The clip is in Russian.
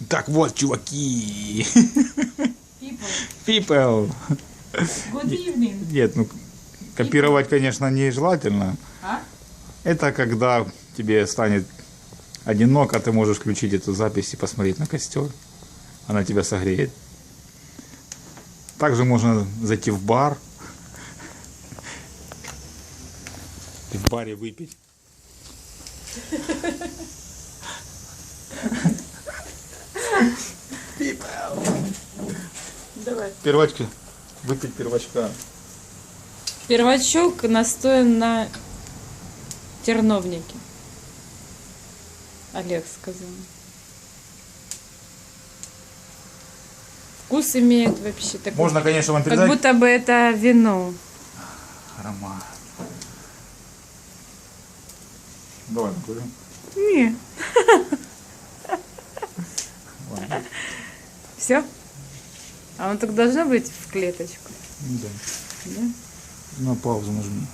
Так вот, чуваки. People. People. Good evening. Нет, ну копировать, конечно, нежелательно. А? Это когда тебе станет одиноко, ты можешь включить эту запись и посмотреть на костер. Она тебя согреет. Также можно зайти в бар. И в баре выпить. Давай. Первачки. Выпить первачка. Первачок настоен на терновнике. Олег сказал. Вкус имеет вообще такой. Можно, конечно, вам Как передать. будто бы это вино. Аромат. Давай, накурим. Не. Ладно. Все? А оно так должно быть в клеточку. Да. Да? На паузу нажми.